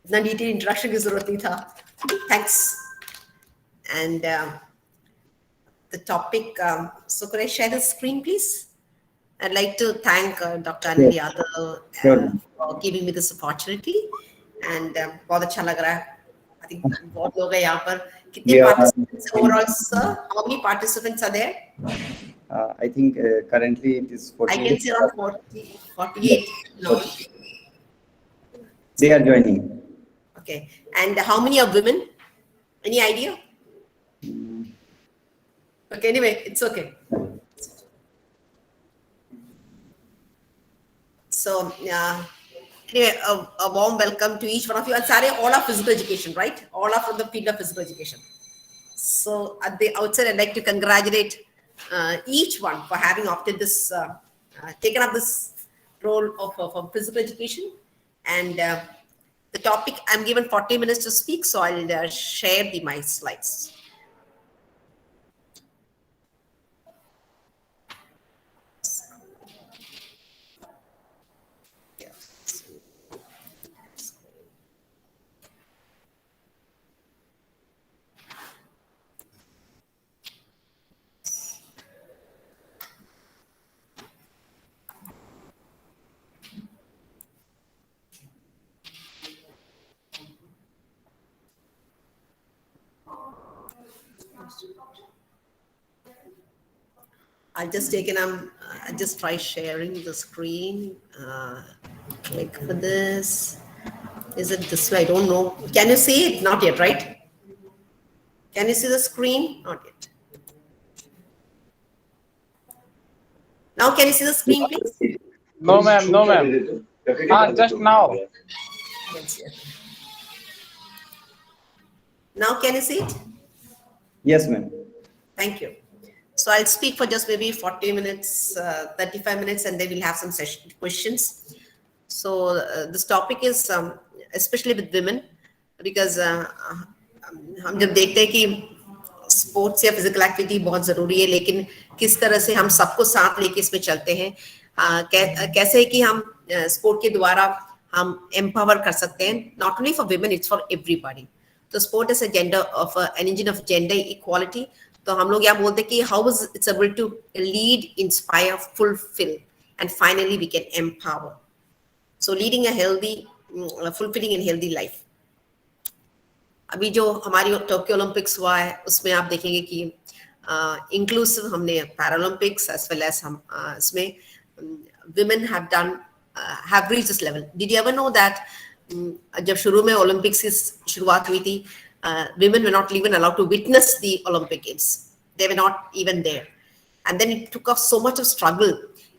इतना detail introduction की जरूरत नहीं था. Thanks. And the topic, so could I share the screen, please? I'd like to thank Dr. Sure, Anil Yadav sure, ma'am. for giving me this opportunity. And बहुत अच्छा लग रहा है. I think बहुत लोग हैं यहाँ पर. कितने We are, participants overall, sir? How many participants are there? I think currently it is I can 48. see around 40, Yes, 48 now. 40. They are joining. Okay. And how many are women? Any idea? Okay, anyway, it's okay. So, anyway, a warm welcome to each one of you. And Sare, all are physical education, right? All are from the field of physical education. So, at the outset, I'd like to congratulate each one for having opted this, taken up this role of physical education. And the topic, I'm given 40 minutes to speak, so I'll share my slides. I'll just take it. I'll just try sharing the screen. Click for this. Is it this way? I don't know. Can you see it? Not yet, right? Can you see the screen? Not yet. Now, can you see the screen, please? No, ma'am. No, ma'am. Just now. Yes, yes. Now, can you see it? Yes, ma'am. Thank you. So I'll speak for just maybe 40 minutes, 35 minutes, and then we'll have some session questions. So this topic is especially with women, because हम जब देखते हैं कि sports या physical activity बहुत जरूरी है, लेकिन किस तरह से हम सबको साथ लेके इसमें चलते हैं, कैसे कि हम स्पोर्ट के द्वारा हम एम्पावर कर सकते हैं, not only for women, it's for everybody. तो sport is an engine of gender equality. तो हम लोग यहाँ बोलते हैं कि how is it's able to lead, inspire, fulfil and finally we can empower. So leading a healthy, fulfilling and healthy life. अभी जो हमारी टोक्यो ओलंपिक्स हुआ है उसमें आप देखेंगे कि इंक्लूसिव हमने पैरालंपिक्स एज वेल एज हम इसमें women have done have reached this level. Did you ever know that जब शुरू में ओलंपिक्स की शुरुआत हुई थी, women were not even allowed to witness the Olympic Games. They were not even there. And then it took off so much of struggle.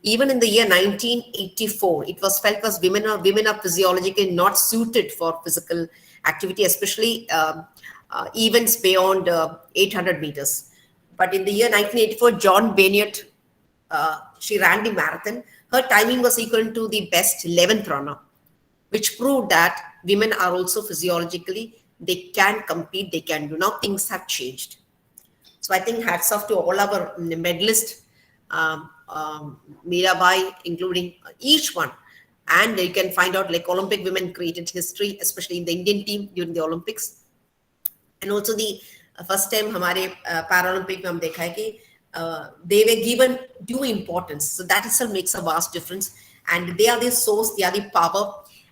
Even in the year 1984, it was felt as women are physiologically not suited for physical activity, especially events beyond 800 meters. But in the year 1984, John Bennett, she ran the marathon. Her timing was equal to the best 11th runner, which proved that women are also physiologically, they can compete, they can do. Now things have changed. So I think hats off to all our medalists, Mirabai, including each one. And you can find out like Olympic women created history, especially in the Indian team during the Olympics. And also the first time हमारे Paralympic में हम देखा है कि they were given due importance. So that itself makes a vast difference. And they are the source, they are the power.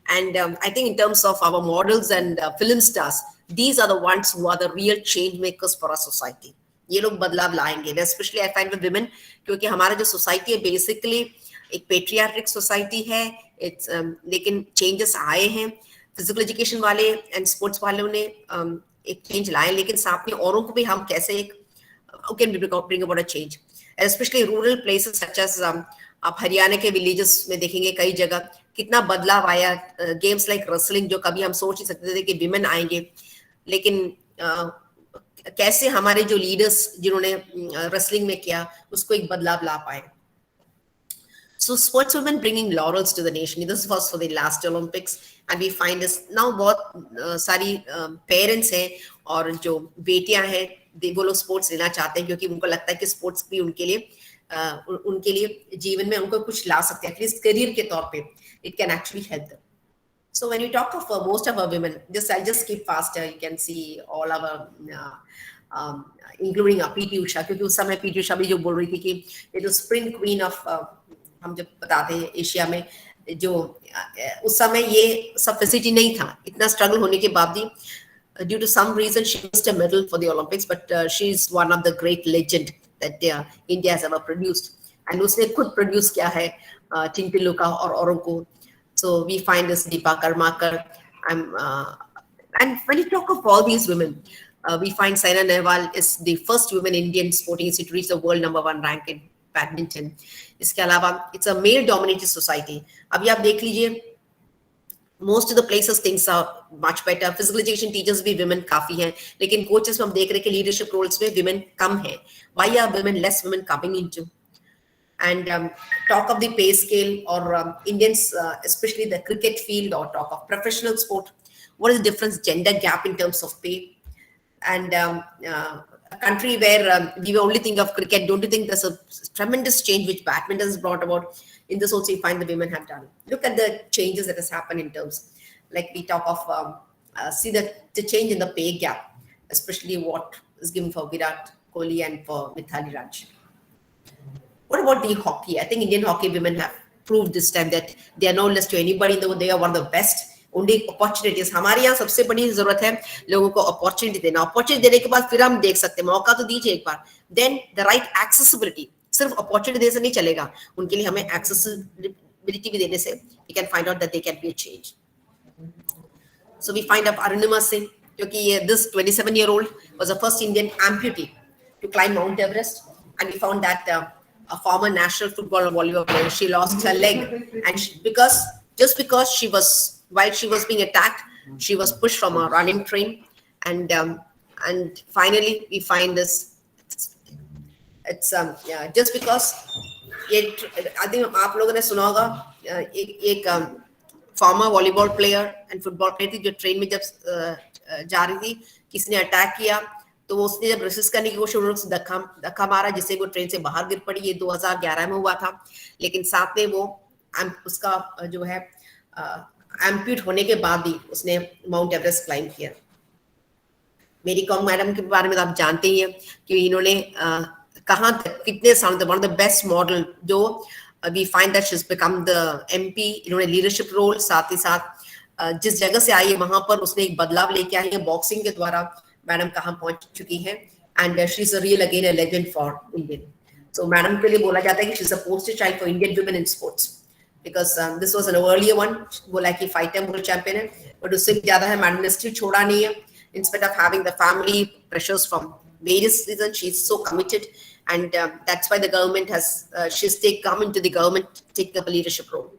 And I think in terms of our models and film stars, these are the ones who are the real change makers for our society. ये लोग बदलाव लाएंगे. Especially I find with women, क्योंकि हमारा जो society है basically एक patriarchic society है. It's लेकिन changes आए हैं. Physical education वाले and sports वालों ने एक change लाए, लेकिन साथ में औरों को भी हम कैसे एक how can we bring about a change, especially rural places such as आप हरियाणा के विलेजेस में देखेंगे कई जगह कितना बदलाव आया. गेम्स लाइक रेसलिंग जो कभी हम सोच नहीं सकते थे कि विमेन आएंगे, लेकिन कैसे हमारे जो लीडर्स जिन्होंने रेसलिंग में किया उसको एक बदलाव ला पाए. So sports women bringing laurels to the nation. This was for the last Olympics, and we find this now बहुत सारी parents हैं और जो बेटियां हैं वो लोग स्पोर्ट्स लेना चाहते हैं, क्योंकि उनको लगता है कि स्पोर्ट्स भी उनके लिए जीवन में उनको कुछ ला सकते हैं, एटलीस्ट करियर के तौर पे. It can actually help them. So when you talk of most of our women, I'll just skip faster. You can see all our, including PT Usha, क्योंकि उस समय PT Usha भी जो बोल रही थी कि ये तो स्प्रिंट क्वीन ऑफ, हम जब बताते हैं एशिया में, जो उस समय ये सब फैसिलिटी नहीं था, इतना स्ट्रगल होने के बावजूद, due to some reason she missed a medal for the Olympics, but she is one of the great legend that India has ever produced. And उसने खुद प्रोड्यूस किया है टिंटिलुका और औरों को. So we find this Deepa Karmakar. And when you talk of all these women, we find Saina Nehwal is the first woman Indian sporting history to reach the world #1 rank in badminton. इसके अलावा it's a male dominated society. अभी आप देख लीजिए, most of the places things are much better. Physical education teachers भी women काफी हैं, लेकिन coaches में हम देख रहे हैं कि leadership roles में women कम हैं. Why are less women coming into? And talk of the pay scale or Indians, especially the cricket field, or talk of professional sport, what is the difference, gender gap in terms of pay? And a country where we only think of cricket, don't you think there's a tremendous change which badminton has brought about? In this also you find the women have done. Look at the changes that has happened in terms, like we talk of, see the change in the pay gap, especially what is given for Virat Kohli and for Mithali Raj. What about the hockey? I think Indian hockey women have proved this time that they are no less to anybody in the world. They are one of the best. Only opportunities. हमारे यहाँ सबसे बड़ी जरूरत है लोगों को opportunity देना. Opportunity देने के बाद फिर हम देख सकते हैं, मौका तो दीजिए एक बार. Then the right accessibility. सिर्फ opportunity देने से नहीं चलेगा. उनके लिए हमें accessibility भी देने से we can find out that they can be a change. So we find out Arunima Singh, क्योंकि this 27-year-old was the first Indian amputee to climb Mount Everest, and we found that a former national football and volleyball player, she lost her leg, and because she was, while she was being attacked, she was pushed from a running train, and finally we find this. It's just because I think आप लोगों ने सुना होगा एक former volleyball player and football player थी जो train में जब जा रही थी, किसी ने अटैक किया, तो वो उसने जब रेसिस्ट करने की कोशिश धक्का मारा, जिससे वो ट्रेन से बाहर गिर पड़ी. ये 2011 में हुआ था, लेकिन साथ में वो उसका जो है एम्प्यूट होने के बाद भी उसने माउंट एवरेस्ट क्लाइम किया. मेरी कॉम मैडम के बारे में तो आप जानते ही हैं कि इन्होंने कहाँ तक कितने साल तक one of the best model, जो we find that she has become the MP. इन्होंने लीडरशिप रोल, साथ ही साथ जिस जगह से आई है वहां पर उसने एक बदलाव लेके आई है. बॉक्सिंग के द्वारा मैडम कहाँ पहुंच चुकी है, and she is a real again a legend for Indian. So madam के लिए बोला जाता है कि she is a poster child for Indian women in sports, because this was an earlier one. बोला कि 5 टाइम वर्ल्ड चैंपियन है, but उससे भी ज्यादा है. मैडम ने स्टिल छोड़ा नहीं है, in spite of having the family pressures from various reasons. She's so committed, and that's why the government has she's come into the government, take the leadership role.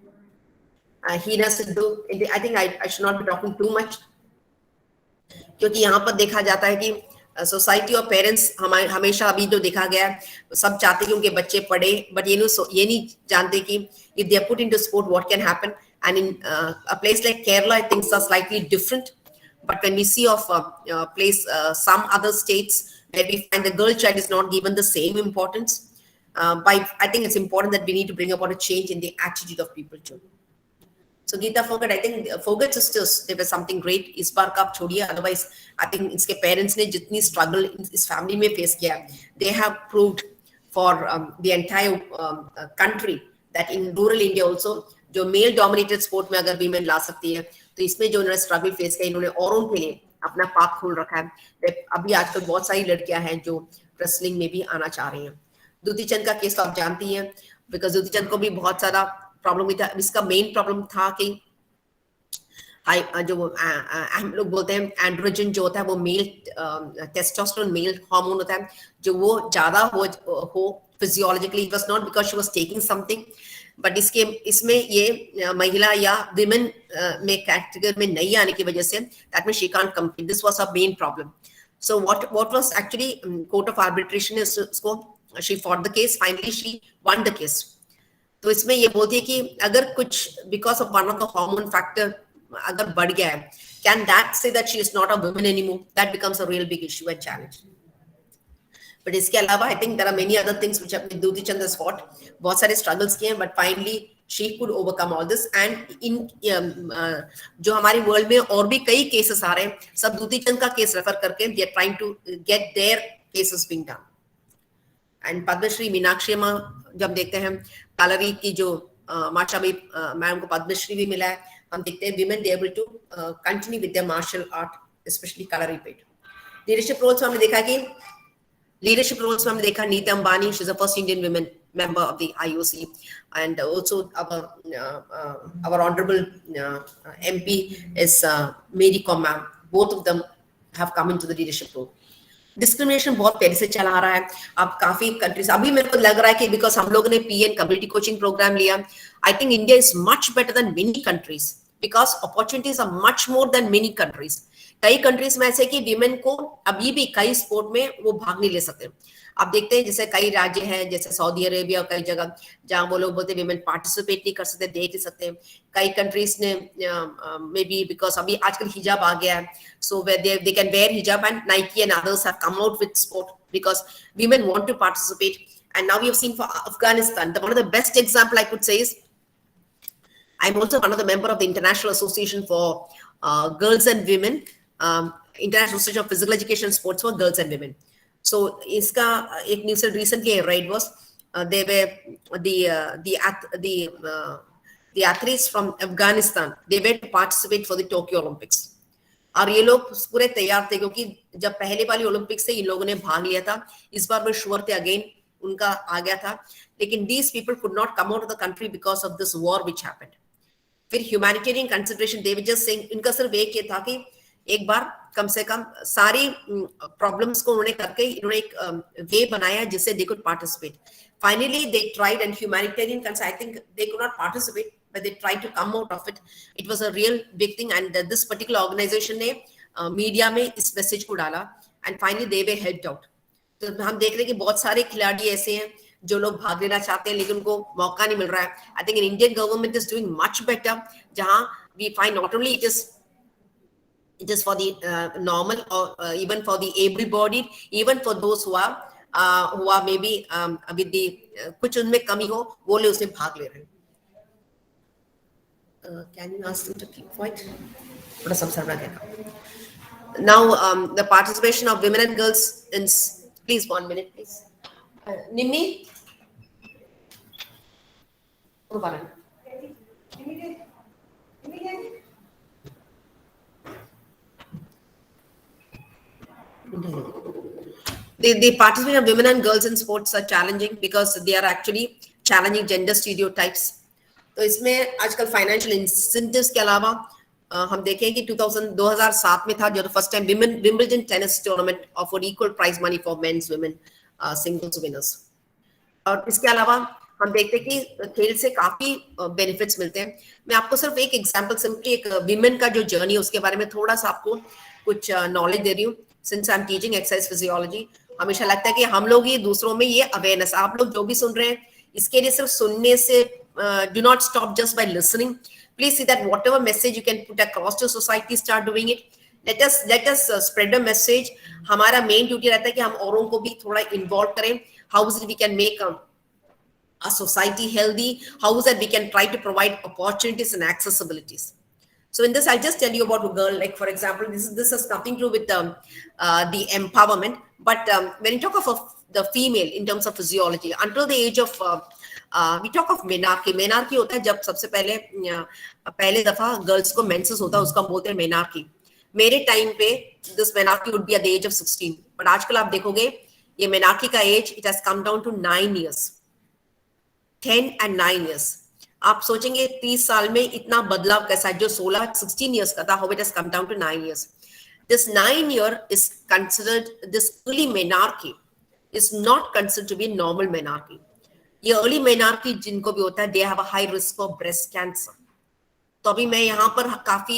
Hina Sidhu, I think I should not be talking too much, क्योंकि यहाँ पर देखा जाता है कि society और parents हमेशा अभी जो देखा गया है, सब चाहते कि उनके बच्चे पढ़े, बट ये नहीं जानते कि if they are put into sport what can happen. And in a place like Kerala, I think it's slightly different. But when we see of some other states where we find the girl child is not given the same importance, I think it's important that we need to bring about a change in the attitude of people too. So Geeta Phogat, I think Phogat sisters, they were something great. इस बार का आप छोड़िए, otherwise I think इसके parents ने जितनी struggle इस family में face किया, they have proved for the entire country that in rural India also, जो male dominated sport में अगर women ला सकती है, तो इसमें जो उन्होंने स्ट्रगल फेस किया, इन्होंने औरों के लिए अपना पाथ खोल रखा है. अभी आजकल बहुत सारी लड़कियां हैं जो रेसलिंग में भी आना चाह रही हैं. द्युति चंद का केस तो आप जानती हैं, बिकॉज द्युति चंद को भी बहुत सारा प्रॉब्लम हुई था. इसका मेन प्रॉब्लम था कि जो हम लोग बोलते हैं एंड्रोजन जो होता है वो मेल टेस्टोस्टेरोन मेल हार्मोन होता है, जो वो ज्यादा हो physiologically. It was not because she was taking something, but इसमें ये महिला या विमेन में कैटेगरी में नहीं आने की वजह से that means she can't compete. This was a main problem. So what was actually court of arbitration is उसको she fought the case, finally she won the case. तो इसमें ये बोलती है कि अगर कुछ because of one of the hormone factor अगर बढ़ गया है, कैन दैट से that she is not a woman anymore? That becomes a real big issue and challenge. But इसके अलावा I think there are many other things which Dutee Chand has fought. बहुत सारे struggles किए हैं, but finally she could overcome all this. And in जो हमारे world में और भी कई केसेस आ रहे हैं, सब दूती चंद का केस रेफर करके they are trying to get their cases being done. And Padma Shri Meenakshi Amma जब देखते हैं कलरी की जो माशा भी मैम को पद्मश्री भी मिला है, हम देखते हैं women they able to continue with the martial art specially Kalaripayattu. Leadership roles में हमने देखा कि Nita Ambani, she is the first Indian women member of the IOC, and also our honorable MP is Mary Kom ma'am. Both of them have come into the leadership role. Discrimination बहुत पहले से चला आ रहा है. अब काफी कंट्रीज, अभी मेरे को लग रहा है कि बिकॉज हम लोगों ने पीएन कम्युनिटी कोचिंग प्रोग्राम लिया, I think India is much better than many countries because opportunities are much more than many countries. कई कंट्रीज में ऐसे कि विमेन को अभी भी कई स्पोर्ट में वो भाग नहीं ले सकते. आप देखते हैं जैसे कई राज्य हैं जैसे सऊदी अरेबिया और कई जगह जहां वो लोग बोलते हैं विमेन पार्टिसिपेट नहीं कर सकते, देख नहीं सकते. कई कंट्रीज ने मे बी बिकॉज अभी आजकल हिजाब आ गया है, so where they can wear hijab, and Nike and others have come out with sport because women want to participate. And now we have seen for Afghanistan, one of the best example I could say is, I'm also one of the member of the International Association for Girls and Women, International Association of Physical Education and Sports for Girls and Women. So iska ek news recently I read was they were the athletes from Afghanistan, they were to participate for the Tokyo Olympics. और ये लोग पूरे तैयार थे क्योंकि जब पहले वाली ओलंपिक्स से इन लोगों ने भाग लिया था, इस बार वो श्योर थे अगेन उनका आ गया था, लेकिन these people could not come out of the country because of this war which happened. फिर humanitarian consideration they were just saying, इनका सिर्फ एक ये था कि एक बार कम से कम सारी प्रॉब्लम्स को उन्होंने करके इन्होंने एक वे बनाया जिससे they could participate. Finally they tried and humanitarian I think they could not participate but they tried to come out of it. It was a real big thing, and this particular organization ने media में इस message को डाला and finally they were helped out. तो हम देख रहे हैं कि बहुत सारे खिलाड़ी ऐसे हैं जो लोग भाग लेना चाहते हैं लेकिन उनको मौका नहीं मिल रहा है. I think Indian government is doing much better, जहाँ we find not only it is for the normal or even for the able-bodied, even for those who are maybe with the कुछ उनमें कमी हो वो लोग उसमें भाग ले रहे हैं. Can you ask them to keep quiet? Now, the participation of women and girls in, please 1 minute, please. Nimmi? The participation of women and girls in sports are challenging because they are actually challenging gender stereotypes. तो इसमें आजकल financial incentives के अलावा हम देखें कि 2007 में था जो first time Wimbledon tennis tournament offered equal prize money for men's women singles winners. और इसके अलावा हम देखते हैं कि खेल से काफी बेनिफिट्स मिलते हैं. मैं आपको सिर्फ एक एग्जांपल सिंपली एक विमेन का जो जर्नी है उसके बारे में थोड़ा सा आपको कुछ नॉलेज दे रही हूँ. Since I am teaching exercise physiology, हमेशा लगता है कि हम लोग ये दूसरों में ये अवेयरनेस, आप लोग जो भी सुन रहे हैं इसके लिए सिर्फ सुनने से do not stop just by listening. Please see that whatever message you can put across to society, start doing it. Let us spread a message. हमारा main duty रहता है कि हम औरों को भी थोड़ा involve करें. How is it we can make a society healthy? How is it we can try to provide opportunities and accessibilities? So in this, I'll just tell you about a girl. Like for example, this has nothing to do with the empowerment. But when you talk of the female in terms of physiology, until the age of we talk of menarche. Menarche होता है जब सबसे पहले दफा girls को menses होता है, उसको हम बोलते हैं menarche. मेरे टाइम पे this menarche would be at the age of 16. But आजकल आप देखोगे ये menarche का as it has come down to 9 years. 10 and 9 years. आप सोचेंगे 30 साल में इतना बदलाव कैसा है, जो 16 years का था, how it has come down to 9 years. This 9 year is considered, this early menarche is not considered to be a normal menarche. ये अर्ली मेनार्की जिनको भी होता है, they have a high risk for breast cancer. तो अभी मैं यहाँ पर काफी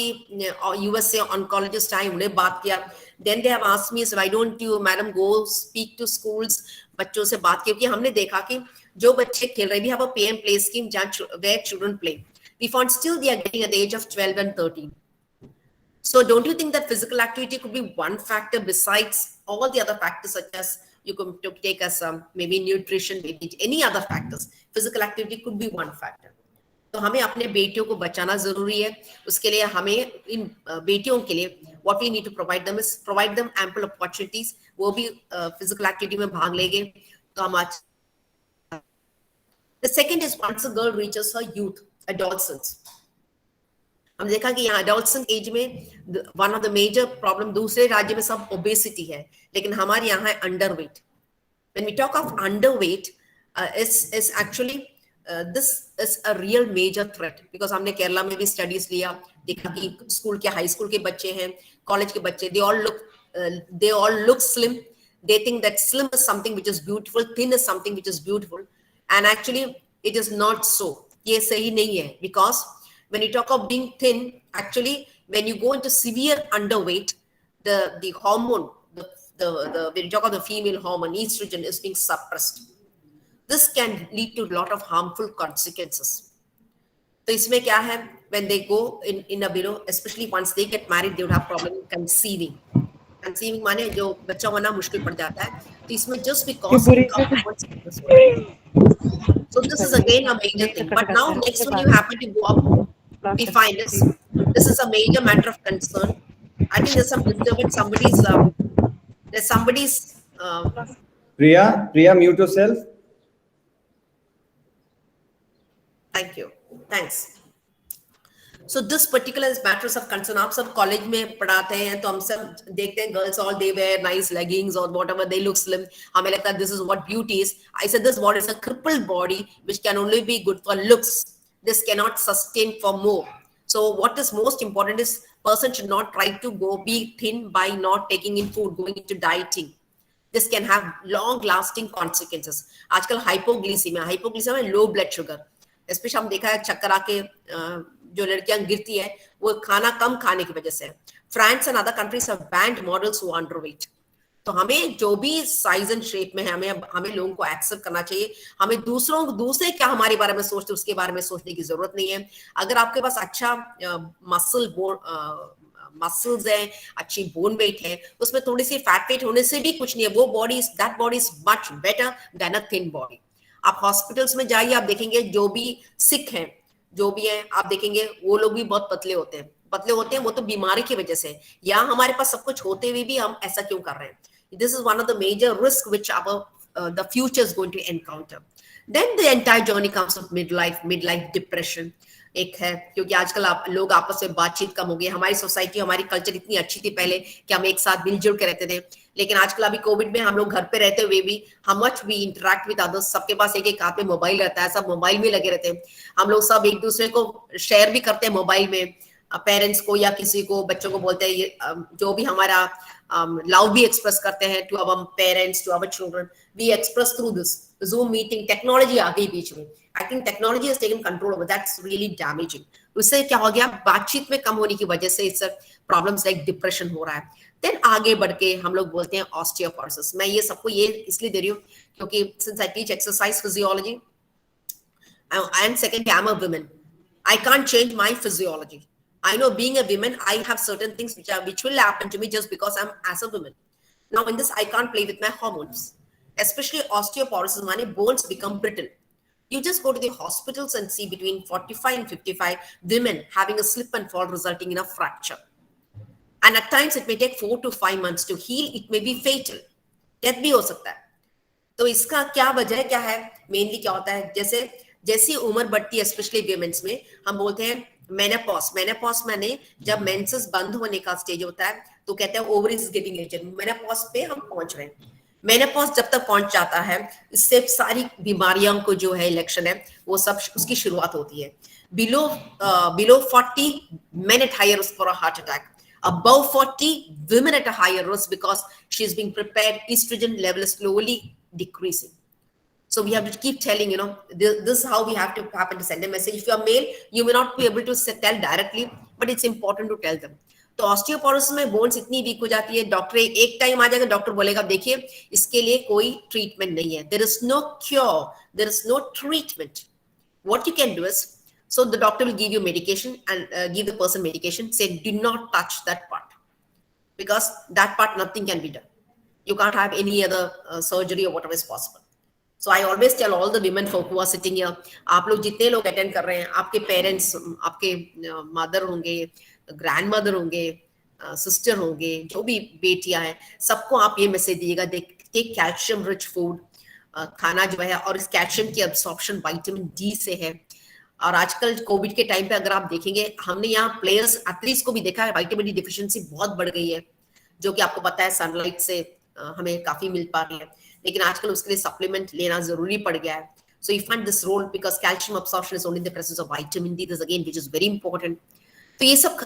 यूएस से ऑन्कोलॉजिस्ट आए, उन्हें बात किया. Then they have asked me, why don't you madam go speak to schools, बच्चों से बात की, क्योंकि हमने देखा कि जो बच्चे खेल रहे, we have a pay and play scheme जहां where children play, we found still they are getting at the age of 12 and 13. So don't you think that physical activity could be one factor besides all the other factors such as you could take as maybe nutrition, maybe any other factors? Physical activity could be one factor. तो हमें अपने बेटियों को बचाना जरूरी है। उसके लिए हमें इन बेटियों के लिए what we need to provide them is provide them ample opportunities. वो भी physical activity में भाग लेंगे तो हम आज. The second is once a girl reaches her youth, adolescence. हम देखा कि यहाँ adolescent age में one of the major problem, दूसरे राज्य में सब obesity है, लेकिन हमारे यहाँ है underweight. When we talk of underweight, is actually this is a real major threat because हमने केरला में भी studies लिया, देखा कि स्कूल के हाई स्कूल के बच्चे हैं, कॉलेज के बच्चे, they all look slim. They think that slim is something which is beautiful, thin is something which is beautiful, and actually it is not so. ये सही नहीं है because when you talk of being thin, actually when you go into severe underweight, the hormone, when you talk of the female hormone, estrogen is being suppressed. This can lead to a lot of harmful consequences. So इसमें क्या है, when they go in a below, especially once they get married, they would have problem in conceiving. Conceiving माने जो बच्चा होना मुश्किल पड़ जाता है. तो इसमें just because so this is again a major thing. But now next when you happen to go up, we find this is a major matter of concern. I think there's some disturbance. Somebody's Priya, mute yourself. Thank you. Thanks. So this particular is matters of concern. आप सब college में पढ़ाते हैं तो हम सब देखते हैं girls all they wear nice leggings or whatever, they look slim. हमें लगता है this is what beauty is. I said this body is a crippled body which can only be good for looks. This cannot sustain for more. So what is most important is person should not try to go be thin by not taking in food, going into dieting. This can have long lasting consequences. आजकल hypoglycemia में low blood sugar. Specially हम देखा है चक्कर आके जो लड़कियां गिरती है वो खाना कम खाने की वजह से. France and other countries have banned models who underweight. तो हमें जो भी साइज एंड शेप में है हमें लोगों को एक्सेप्ट करना चाहिए. हमें दूसरे क्या हमारे बारे में सोचते उसके बारे में सोचने की जरूरत नहीं है. अगर आपके पास अच्छा मसल्स है, अच्छी बोन वेट है, उसमें थोड़ी सी फैट वेट होने से भी कुछ नहीं है. वो body is much better then a thin body. आप हॉस्पिटल्स में जाइए, आप देखेंगे जो भी सिक हैं, जो भी हैं, आप देखेंगे वो लोग भी बहुत पतले होते हैं. वो तो बीमारी की वजह से. या हमारे पास सब कुछ होते हुए भी हम ऐसा क्यों कर रहे हैं? This is one of the major risk which the future is going to encounter. Then the entire journey comes of mid life depression. एक है क्योंकि आजकल लोग आपस में बातचीत कम हो गई. हमारी सोसाइटी, हमारी कल्चर इतनी अच्छी थी पहले कि हम एक साथ मिलजुल के रहते थे, लेकिन आजकल अभी कोविड में हम लोग घर पे रहते हुए भी how much we interact with others. सबके पास एक हाथ में मोबाइल रहता है, सब मोबाइल में लगे रहते हैं. हम लोग सब एक दूसरे को शेयर भी करते हैं मोबाइल में, पेरेंट्स को या किसी को, बच्चों को बोलते हैं जो भी हमारा लव भी एक्सप्रेस करते हैं to our parents, to our children. We express through this Zoom meeting. Technology आ गई बीच में. I think technology has taken control over. That's really damaging. उससे क्या हो गया, बातचीत में कम होने की वजह से इस प्रॉब्लम्स लाइक डिप्रेशन हो रहा है. देन आगे बढ़ के हम लोग बोलते हैं ऑस्टियोपोरोसिस. मैं ये सबको ये इसलिए दे रही हूँ क्योंकि since I teach exercise physiology and second I am a woman, I can't change my physiology. I know being a woman, I have certain things which will happen to me just because I'm as a woman. Now in this, I can't play with my hormones. Especially osteoporosis, mane bones become brittle. You just go to the hospitals and see between 45 and 55 women having a slip and fall resulting in a fracture. And at times it may take 4 to 5 months to heal. It may be fatal. Death भी हो सकता है. तो इसका क्या वजह क्या है? मेनली क्या होता है, जैसी उम्र बढ़ती है स्पेशली विमेन्स में, हम बोलते हैं मेनोपॉज माने जब मेंसेस बंद होने का स्टेज होता है तो कहते हैं ovaries is getting aged. Menopause पे हम पहुंच रहे हैं. मेनोपॉज जब तक पहुंच जाता है, इससे सारी बीमारियों को जो है इलेक्शन है वो सब उसकी शुरुआत होती है. Below 40 men at higher risk for a heart attack. Above 40 women at a higher risk because she is being prepared. Estrogen level is slowly decreasing. So we have to keep telling, this is how we have to happen to send a message. If you are male, you may not be able to tell directly, but it's important to tell them. तो osteoporosis में bones इतनी week हो जाती है, doctor एक time आ जाएगा, doctor बोलेगा देखिए इसके लिए कोई ट्रीटमेंट नहीं है. There is no cure, there is no treatment. What you can do is, so the doctor will give you medication and give the person medication, say do not touch that part because that part nothing can be done. You can't have any other surgery or whatever is possible. So I always tell all the women folk who are sitting here, आप लोग जितने लोग attend कर रहे हैं, आपके parents, आपके mother होंगे, ग्रैंड मदर होंगे, सिस्टर होंगे, जो भी बेटियां हैं, सबको आप ये मैसेज दीजिएगा, टेक कैल्शियम रिच फूड, खाना जो है, और इस कैल्शियम की अब्सॉर्प्शन विटामिन डी से है। और आजकल कोविड के टाइम पे अगर आप देखेंगे, हमने यहाँ प्लेयर्स एथलीट्स को भी देखा है, विटामिन डी डिफिशिएंसी बहुत बढ़ गई है, जो कि आपको पता है सनलाइट से हमें काफी मिल पा रही है, लेकिन आजकल उसके लिए सप्लीमेंट लेना जरूरी पड़ गया है। So you find this role because calcium absorption is only in the presence of vitamin D, this again which is very important. तो ये सब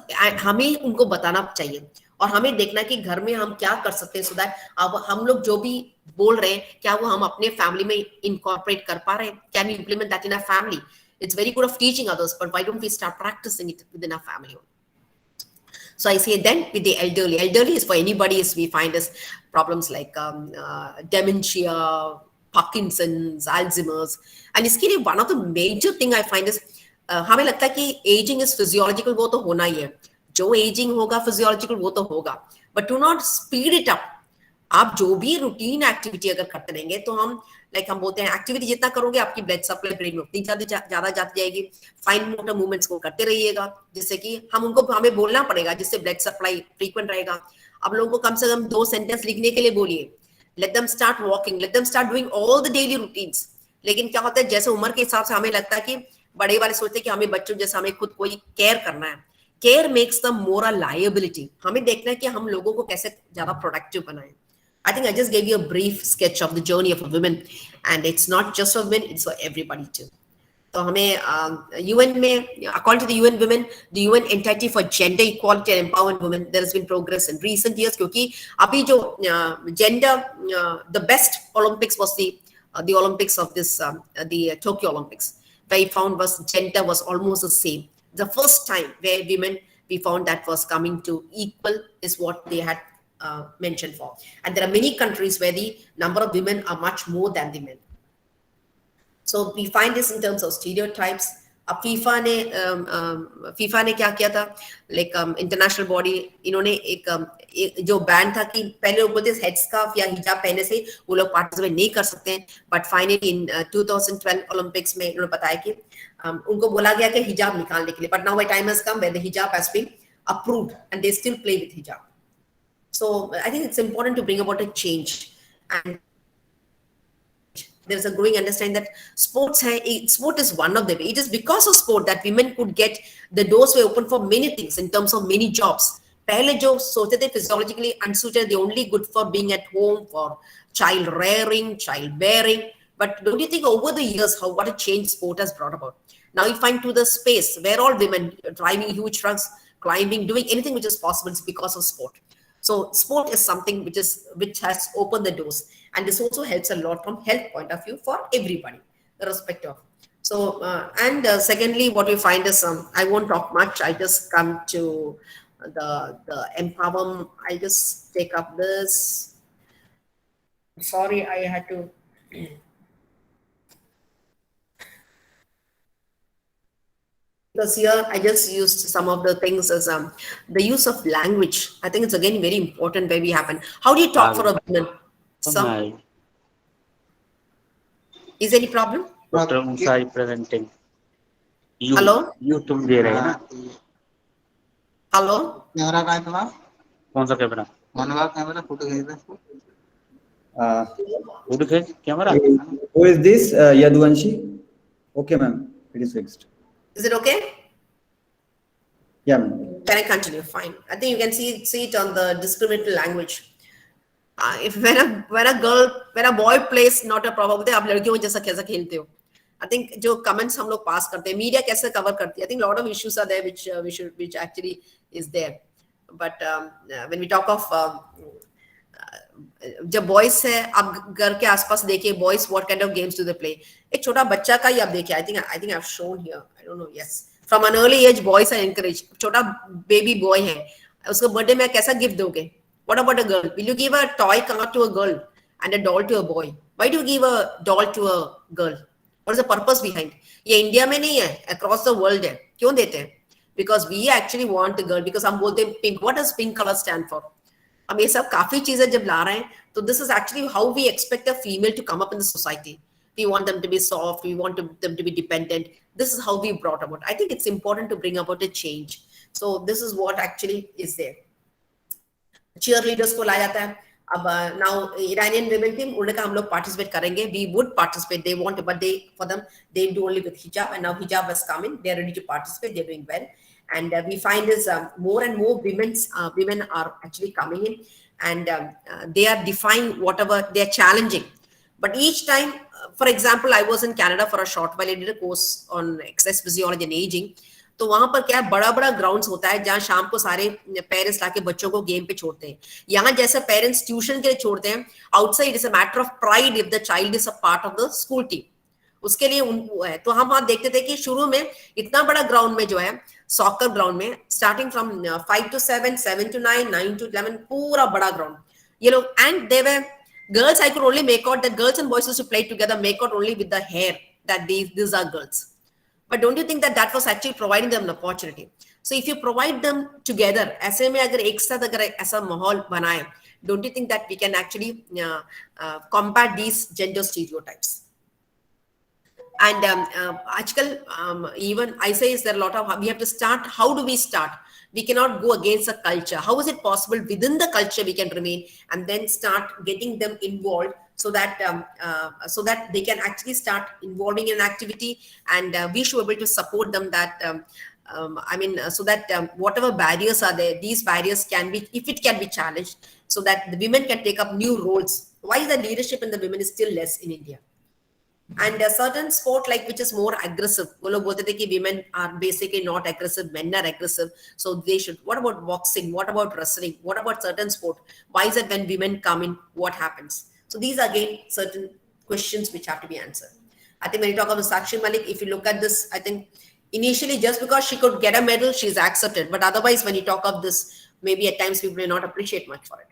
हमें उनको बताना चाहिए, और हमें देखना कि घर में हम क्या कर सकते हैं, सो दैट अब हम लोग जो भी बोल रहे हैं, क्या वो हम अपने फैमिली में इनकॉर्पोरेट कर पा रहे हैं, can we implement that in our family. It's very good of teaching others, but why don't we start practicing it within our family? So I say then with the elderly is for anybody is we find as problems like dementia, Parkinson's, Alzheimer's, and इसके लिए one of the major thing I find is हमें लगता है कि aging is physiological, वो तो होना ही है, जो aging होगा physiological वो तो होगा, but do not speed it up। आप जो भी रूटीन एक्टिविटी अगर करते रहेंगे, तो हम हम बोलते हैं एक्टिविटी जितना करोगे आपकी ब्लड सप्लाई ब्रेन में उतनी ज्यादा जाती जाएगी। फाइन मोटर मूवमेंट्स को करते रहिएगा, जिससे कि हमें बोलना पड़ेगा, जिससे ब्लड सप्लाई फ्रीक्वेंट रहेगा। अब लोगों को कम से कम 2 सेंटेंस लिखने के लिए बोलिए, let them start walking, let them start doing all the daily routines. लेकिन क्या होता है, जैसे उम्र के हिसाब से हमें लगता है कि बड़े वाले सोचते हैं कि हमें बच्चों जैसे हमें खुद कोई केयर करना है। Care makes the more a liability. हमें देखना है कि हम लोगों को कैसे ज्यादा प्रोडक्टिव बनाएं। I think I just gave you a brief sketch of the journey of a woman, and it's not just for women, it's for everybody too. तो हमें UN में, according to the UN Women, the UN Entity for Gender Equality and Empowerment Women, there has been progress in recent years, क्योंकि अभी जो gender, the best Olympics was the Olympics of this the Tokyo Olympics, where we found was gender was almost the same. The first time where women we found that was coming to equal is what they had mentioned for. And there are many countries where the number of women are much more than the men. So we find this in terms of stereotypes. अब FIFA ने क्या किया था, international body, इन्होंने एक जो ban था कि पहले लोग बोलते हेड स्कार्फ या हिजाब पहने से वो लोग पार्टिसिपेट नहीं कर सकते हैं, बट फाइनली इन 2012 ओलंपिक्स में इन्होंने बताया कि उनको बोला गया कि हिजाब निकालने के लिए, but now time has come where the hijab has been approved and they still play with hijab. So I think it's important to bring about a change, and there's a growing understanding that sport is one of them. It is because of sport that women could get the doors were open for many things in terms of many jobs. पहले जो सोचते थे physiologically unsuited, they only good for being at home, for child rearing, child bearing. But don't you think over the years what a change sport has brought about? Now you find to the space where all women driving huge trucks, climbing, doing anything which is possible is because of sport. So sport is something which has opened the doors, and this also helps a lot from health point of view for everybody, irrespective of. So and secondly, what we find is I won't talk much. I just come to the empowerment. I'll just take up this. Sorry, I had to. Because here I just used some of the things as the use of language. I think it's again very important where we happen. How do you talk for a woman? Is there any problem? Sorry, presenting. Hello? You तुम दे रहे हैं ना? Hello? Camera कहाँ है तुम्हारा? कौन सा camera? मनवा कैमरा, फोटो खींच दे इसको। फोटो खींच camera? Who is this? Yaduvanshi? Okay, ma'am. It is fixed. Is it okay? Yeah, ma'am. Can I continue? Fine. I think you can see it on the discriminatory language. If when a boy plays, not a problem. आप लड़कियों जैसा कैसा खेलते हो? I think जो comments हम लोग पास करते हैं, media कैसे cover करती है? I think a lot of issues are there which actually is there. But when we talk of जब boys है, आप घर के आसपास देखिए boys what kind of games do they play? एक छोटा बच्चा का ही आप देखिए. I think I've shown here. I don't know. Yes. From an early age, boys are encouraged. छोटा baby boy है, उसको बर्थडे में कैसा गिफ्ट दोगे? What about a girl? Will you give a toy car to a girl and a doll to a boy? Why do you give a doll to a girl? What is the purpose behind? ये India में नहीं है, across the world है. क्यों देते हैं? Because we actually want a girl. Because हम बोलते हैं pink. What does pink color stand for? हम ये सब काफी चीजें जब ला रहे हैं, तो this is actually how we expect a female to come up in the society. We want them to be soft. We want them to be dependent. This is how we brought about. I think it's important to bring about a change. So this is what actually is there. Cheerleaders को लाया जाता है. अब now Iranian women team उन्होंने कहा हम लोग participate करेंगे. We would participate. They want to, but for them they do only with hijab, and now hijab has come in. They are ready to participate. They're doing well, and we find is more and more women are actually coming in, and they are defying whatever they are challenging. But each time, for example, I was in Canada for a short while. I did a course on exercise physiology and aging. तो वहां पर क्या बड़ा बड़ा grounds होता है जहां शाम को सारे पेरेंट्स लाके बच्चों को गेम पे छोड़ते हैं. यहाँ जैसे पेरेंट्स ट्यूशन के लिए छोड़ते हैं, outside is a matter of pride if the child is a part of the school team. उसके लिए उनको है. तो हम वहां देखते थे कि शुरू में इतना बड़ा ग्राउंड में जो है सॉकर ग्राउंड में starting from 5 to 7, 7 to 9, 9 to 11, पूरा बड़ा ग्राउंड ये लोग. And they were girls, I could only make out that girls and boys used to play together, make out only with the hair that these are girls. But don't you think that that was actually providing them an opportunity? So if you provide them together, ऐसे में अगर एक साथ अगर ऐसा माहौल बनाए, don't you think that we can actually combat these gender stereotypes? And आजकल even I say is there a lot of, we have to start. How do we start? We cannot go against a culture. How is it possible within the culture we can remain and then start getting them involved so that they can actually start involving in activity, and we should be able to support them that so that whatever barriers are there, these barriers can be, if it can be challenged, so that the women can take up new roles. Why is the leadership in the women is still less in India? And a certain sport like which is more aggressive, वो लोग बोलते थे कि women are basically not aggressive, men are aggressive, so they should. What about boxing? What about wrestling? What about certain sport? Why is it when women come in, what happens? So these are again certain questions which have to be answered. I think when you talk about Sakshi Malik, if you look at this, I think initially just because she could get a medal, she's accepted. But otherwise, when you talk of this, maybe at times people may not appreciate much for it.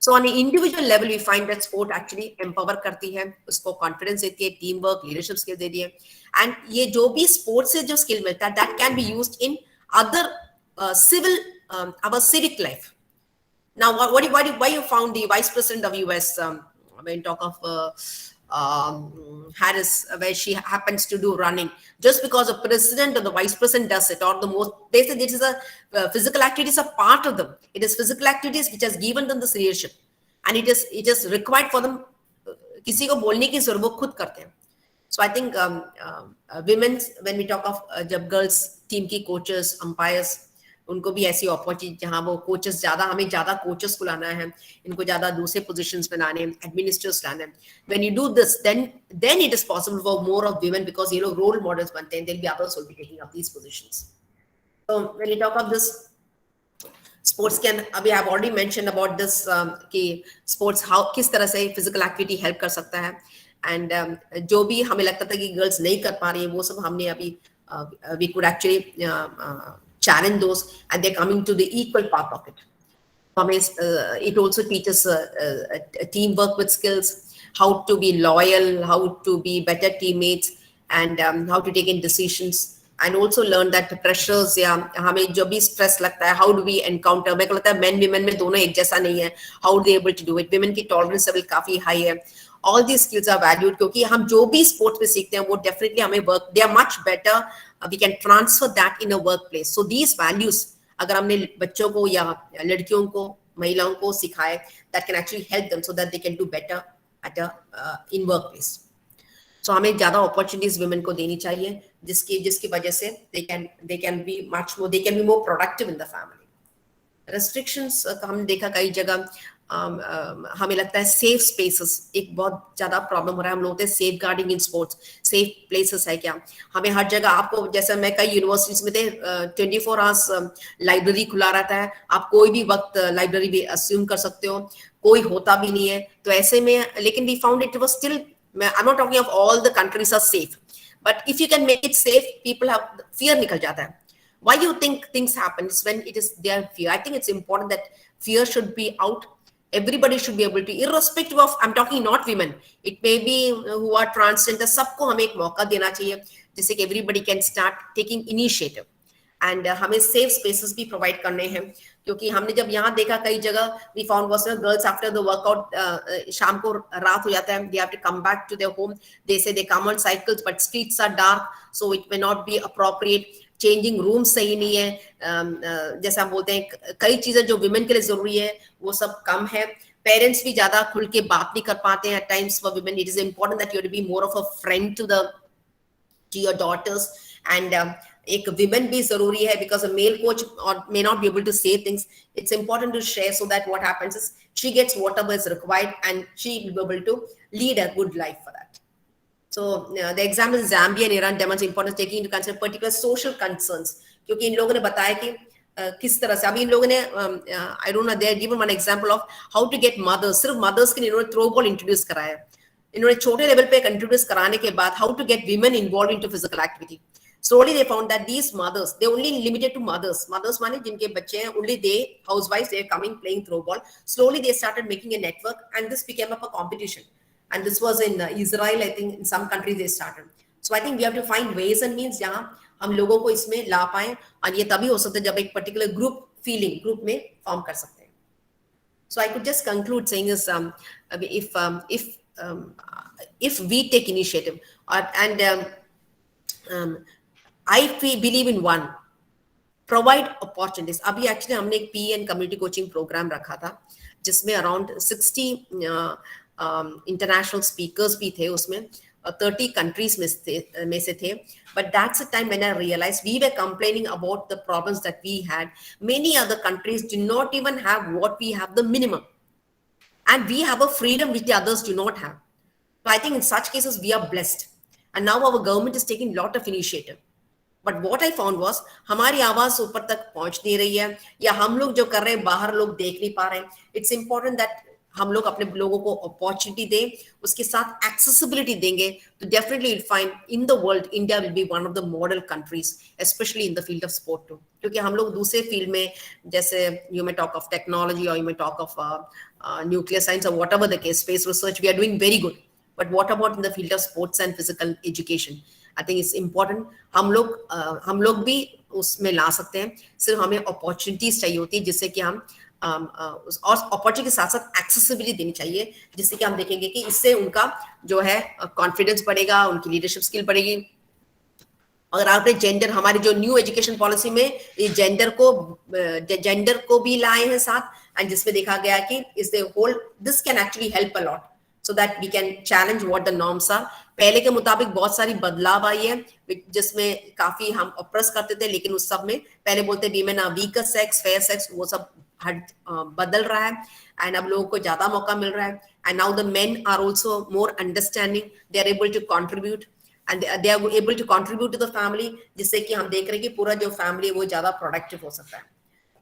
So on an individual level, we find that sport actually empower करती है, उसको confidence देती है, teamwork, leadership skill देती है, and ये जो भी sports से जो skill मिलता है, that can be used in other civil, our civic life. Now, why you found the vice president of US, when you talk of Harris, where she happens to do running, just because the president or the vice president does it, or the most, they say this is a physical activity is a part of them. It is physical activities which has given them this leadership, and it is required for them. किसी को बोलने की जरूरत वो खुद करते हैं. So I think women, when we talk of जब girls team की coaches, umpires, उनको भी ऐसी अपॉर्चुनिटी जहां वो कोचेस ज्यादा, हमें ज्यादा कोचेस को लाना है, इनको ज्यादा दूसरे पोजीशंस पे लाने हैं, एडमिनिस्ट्रेटर्स लाने हैं. When you do this, then it is possible for more of women, because ये लोग role models बनते हैं. There'll be others who will be taking up these positions. So when you talk of this, sports can, अभी I have already mentioned about this कि sports how किस तरह से physical activity help कर सकता है, and जो भी हमें लगता था कि girls नहीं कर पा रही है, वो सब हमने अभी we could actually challenge those, and they're coming to the equal part of it. It also teaches teamwork with skills, how to be loyal, how to be better teammates, and how to take in decisions, and also learn that the pressures या हमें जो भी stress लगता है, how do we encounter. मेरे को लगता है men women में दोनों एक जैसा नहीं है. How are they able to do it? Women की tolerance level काफी high है. All these skills are valued क्योंकि हम जो भी sports में सीखते हैं वो definitely हमें work, they are much better. We can transfer that in a workplace. So these values, अगर हमने बच्चों को या लड़कियों को, महिलाओं को सिखाए, that can actually help them so that they can do better at in workplace. So हमें ज़्यादा opportunities women को देनी चाहिए, जिसकी वजह से they can be much more, they can be more productive in the family. Restrictions हमने देखा कई जगह, हमें लगता है सेफ स्पेसेस एक बहुत ज्यादा प्रॉब्लम हो रहा है. हम लोग होते हैं safeguarding in sports, safe places है क्या? हमें हर जगह, आपको जैसे मैं कई यूनिवर्सिटीज में थे, 24 आवर्स लाइब्रेरी खुला रहता है, आप कोई भी वक्त लाइब्रेरी भी अज्यूम कर सकते हो, कोई होता भी नहीं है. तो ऐसे में, लेकिन we found it was still, I am not talking of all the countries are safe, but if you can make it safe, people have fear निकल जाता है. Why you think things happen is when it is their fear. I think it's important that fear should be out. Everybody should be able to, irrespective of, I'm talking not women, it may be who are transgender, सबको हमें एक मौका देना चाहिए जिससे कि everybody can start taking initiative. And हमें safe spaces भी प्रोवाइड करने हैं, क्योंकि हमने जब यहाँ देखा कई जगह we found was girls after the workout शाम को रात हो जाता है, they have to come back to their home, they say they come on cycles but streets are dark so it may not be appropriate, changing room सही नहीं है, जैसा हम बोलते हैं कई चीजें जो विमेन के लिए जरूरी है वो सब कम है, पेरेंट्स भी ज्यादा खुल के बात नहीं कर पाते हैं at times for women, it is important that you to be more of a friend to your daughters, and एक विमेन भी जरूरी है because a male coach or may not be able to say things, it's important to share so that what happens is she gets whatever is required and she will be able to lead a good life for that. So the example is Zambia and Iran demonstrates importance taking into consideration particular social concerns, क्योंकि इन लोगों ने बताया कि किस तरह से अभी इन लोगों ने I don't know, they are given one example of how to get mothers, सिर्फ mothers के लिए इन्होंने थ्रो बॉल इंट्रोड्यूस कराया, इन्होंने छोटे लेवल पे इंट्रोड्यूस कराने के बाद how to get women involve into physical activity, slowly they found that these mothers, they only limited to mothers माने जिनके बच्चे हैं, only they housewives they are coming playing throw ball, slowly they started making a network and this became up a competition, and this was in Israel, I think in some countries they started. So I think we have to find ways and means जहाँ हम लोगों को इसमें ला पाएं, और ये तभी हो सकता है जब एक पर्टिकुलर ग्रुप फीलिंग ग्रुप में फॉर्म कर सकते हैं. So I could just conclude saying is if we take initiative and I believe in one, provide opportunities. अभी actually हमने एक PE and community coaching program रखा था जिसमें around 60 international speakers भी थे, उसमें 30 countries में से थे, but that's the time when I realized we were complaining about the problems that we had. Many other countries do not even have what we have, the minimum, and we have a freedom which the others do not have. So I think in such cases we are blessed, and now our government is taking a lot of initiative. But what I found was हमारी आवाज ऊपर तक पहुंच नहीं रही है, या हम लोग जो कर रहे हैं बाहर लोग देख नहीं पा रहे हैं. It's important that हम लोग अपने लोगों को अपॉर्चुनिटी दें, उसके साथ एक्सेसिबिलिटी देंगे, तो definitely will find in the world India will be one of the model countries, specially in the field of sport too. क्योंकि हम लोग दूसरे फील्ड में जैसे you may talk of technology और you may talk of nuclear science और whatever the case, space research, we are doing very good, but what about in the field of sports and physical education? I think it's important. हम लोग भी उसमें ला सकते हैं, सिर्फ हमें opportunities चाहिए होती है जिससे कि हम और अपॉर्चुनिटी के साथ साथ एक्सेसिबिलिटी देनी चाहिए, जिससे कि हम देखेंगे कि इससे उनका जो है कॉन्फिडेंस बढ़ेगा, उनकी लीडरशिप स्किल बढ़ेगी. अगर आपने जेंडर, हमारी जो न्यू एजुकेशन पॉलिसी में ये जेंडर को भी लाए हैं साथ, एंड जिसमें देखा गया कि इस the whole this can actually help a lot so that we can challenge what the norms are. पहले के मुताबिक बहुत सारी बदलाव आई है जिसमें काफी हम ऑप्रेस करते थे, लेकिन उस सब में पहले बोलते women are weaker sex, fair sex, वो सब बदल रहा है, एंड अब लोगों को ज्यादा मौका मिल रहा है. And now the men are also more understanding, they are able to contribute and they are able to contribute to the family, जिससे कि हम देख रहे हैं कि पूरा जो फैमिली है वो ज्यादा प्रोडक्टिव हो सकता है.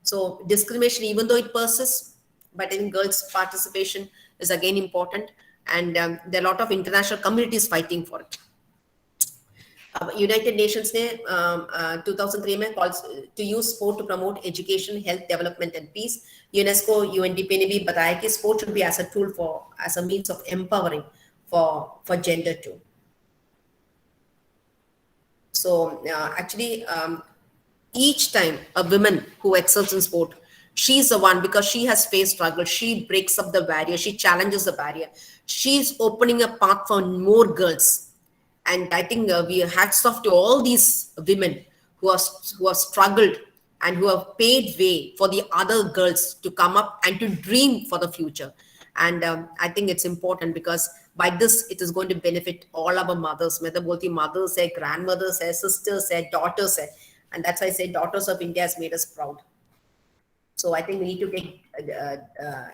So discrimination even though it persist, but in girls participation is again important, and there are a lot of international communities fighting for it. United Nations ने 2003 में calls to use sport to promote education, health, development and peace. UNESCO, UNDP ने भी बताया कि sport should be as a tool for, as a means of empowering for gender too. So actually each time a woman who excels in sport, she's the one, because she has faced struggle, she breaks up the barrier, she challenges the barrier, she's opening a path for more girls. And I think we hats off to all these women who have struggled and who have paved way for the other girls to come up and to dream for the future. And I think it's important because by this it is going to benefit all our mothers, main to bolti mothers hai, grandmothers hai, sisters hai, daughters hai, and that's why I say daughters of India has made us proud. So I think we need to take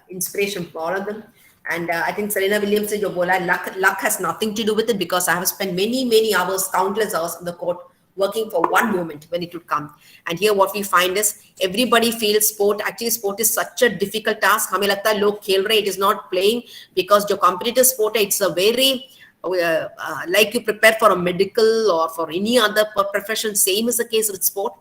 inspiration from all of them. And I think Serena Williams se jo bola, luck has nothing to do with it, because I have spent many hours, countless hours on the court working for one moment when it would come. And here what we find is everybody feels sport. Actually, sport is such a difficult task. हमें लगता है लोग खेल रहे, it is not playing, because जो competitive sport है, it's a very like you prepare for a medical or for any other profession. Same is the case with sport.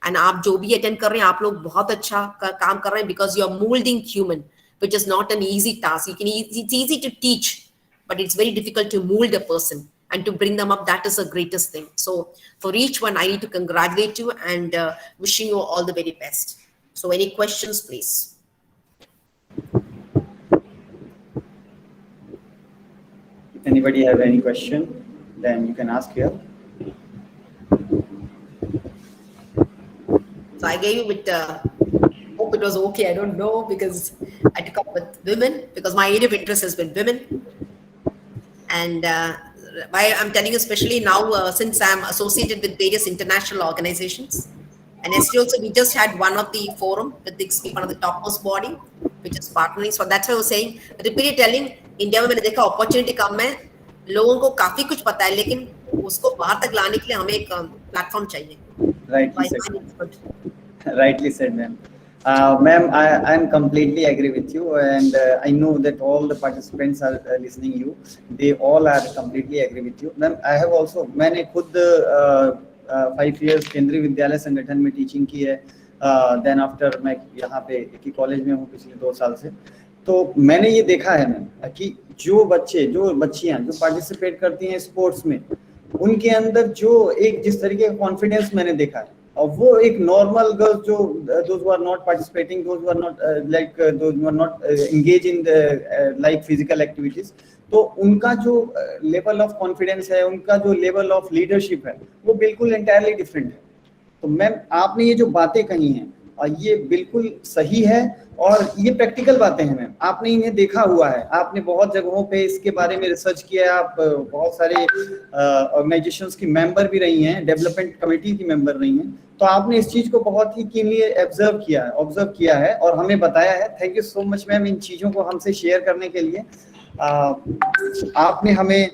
And आप जो भी attend कर रहे हैं, आप लोग बहुत अच्छा काम कर रहे हैं, because you are molding human, which is not an easy task. It's easy to teach, but it's very difficult to mold a person and to bring them up, that is the greatest thing. So for each one, I need to congratulate you and wishing you all the very best. So any questions, please? If anybody have any question, then you can ask here. So I gave you with, hope it was okay, I don't know, because I took up with women, because my area of interest has been women. And why I'm telling you, especially now, since I'm associated with various international organizations, and yesterday also we just had one of the forum with the one of the topmost body, which is partnering. So that's why I was saying, repeatedly telling, India में मैंने देखा opportunity कम है, लोगों को काफी कुछ पता है, लेकिन उसको बाहर तक लाने के लिए हमें एक प्लेटफॉर्म चाहिए. Rightly said. Rightly said, ma'am. Ma'am, I'm completely agree with you, and I know that all the participants are listening you. They all are completely agree with you. Ma'am, I have also, मैंने खुद 5 years केंद्रीय विद्यालय संगठन में teaching की है. Then after मैं यहाँ पे एक ही कॉलेज में हूँ पिछले 2 साल से. तो मैंने ये देखा है मैम कि जो बच्चियाँ जो पार्टिसिपेट करती हैं स्पोर्ट्स में, उनके अंदर जो एक जिस तरीके का कॉन्फिडेंस मैंने देखा है, और वो एक नॉर्मल गर्ल्स जो those who are not participating, those who are not those who are not engaged in the like physical activities, तो उनका जो लेवल ऑफ कॉन्फिडेंस है, उनका जो लेवल ऑफ लीडरशिप है, वो बिल्कुल एंटायरली डिफरेंट है. तो मैम आपने ये जो बातें कही हैं, ये बिल्कुल सही है और ये प्रैक्टिकल बातें हैं मैम. आपने इन्हें देखा हुआ है, आपने बहुत जगहों पे इसके बारे में रिसर्च किया है, आप बहुत सारे ऑर्गेनाइजेशंस की मेंबर भी रही हैं, डेवलपमेंट कमेटी की मेंबर रही हैं, तो आपने इस चीज को बहुत ही कीनली ऑब्जर्व किया है और हमें बताया है. Thank you so much ma'am इन चीजों को हमसे शेयर करने के लिए. आपने हमें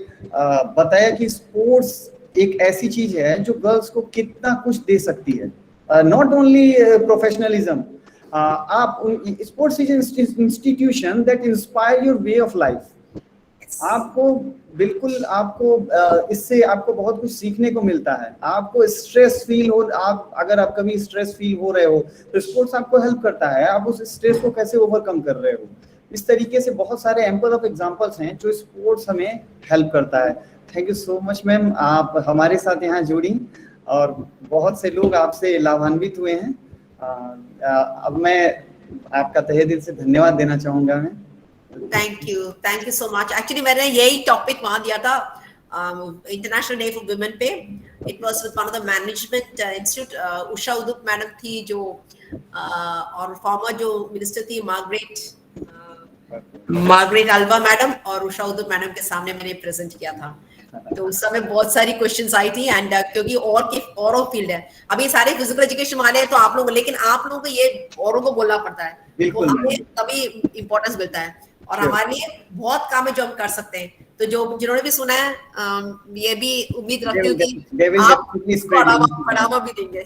बताया कि स्पोर्ट्स एक ऐसी चीज है जो गर्ल्स को कितना कुछ दे सकती है. Not only professionalism, आप sports is an institution that inspire your way of life. आपको इससे आपको बहुत कुछ सीखने को मिलता है. आपको स्ट्रेस फील हो, अगर आप कभी स्ट्रेस फील हो रहे हो तो स्पोर्ट्स आपको हेल्प करता है. आप उस स्ट्रेस को कैसे ओवरकम कर रहे हो. इस तरीके से बहुत सारे एम्पल ऑफ एग्जांपल्स हैं जो स्पोर्ट्स हमें हेल्प करता है. Thank you so much ma'am, आप हमारे साथ यहाँ जुड़ी और बहुत से लोग आपसे लाभान्वित हुए हैं. अब मैं आपका तहे दिल से धन्यवाद देना चाहूंगा. मैं thank you so much. Actually मैंने यही टॉपिक वहां दिया था इंटरनेशनल डे फॉर वुमेन पे. It was with one of the management institute. Usha Udupa madam थी जो और फॉर्मर जो मिनिस्टर थी मार्गरेट अल्वा मैडम, और उषा उदुप मैडम के सामने मैंने प्रेजेंट किया था. तो उस समय बहुत सारी क्वेश्चंस आई थी एंड क्योंकि और फील्ड है. अभी सारे फिजिकल एजुकेशन वाले हैं तो आप लोग, लेकिन आप लोगों को ये औरों को बोलना पड़ता है, तो हमें तभी इम्पोर्टेंस मिलता है. और हमारे लिए बहुत काम है जो हम कर सकते हैं. तो जिन्होंने भी सुना है, ये भी उम्मीद रखती हूँ कि आप बढ़ावा भी देंगे.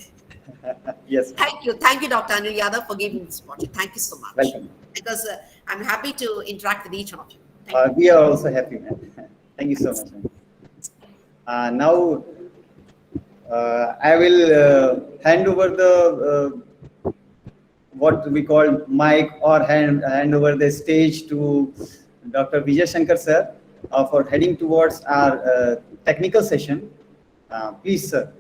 Yes. Thank you, Dr. Anil Yadav, for giving this opportunity. Thank you so much. Welcome. Because I'm happy to interact with each one of you. We are also happy, man. Thank you so much. Now, I will hand over the what we call mic or hand over the stage to Dr. Vijay Shankar sir for heading towards our technical session. Please, sir.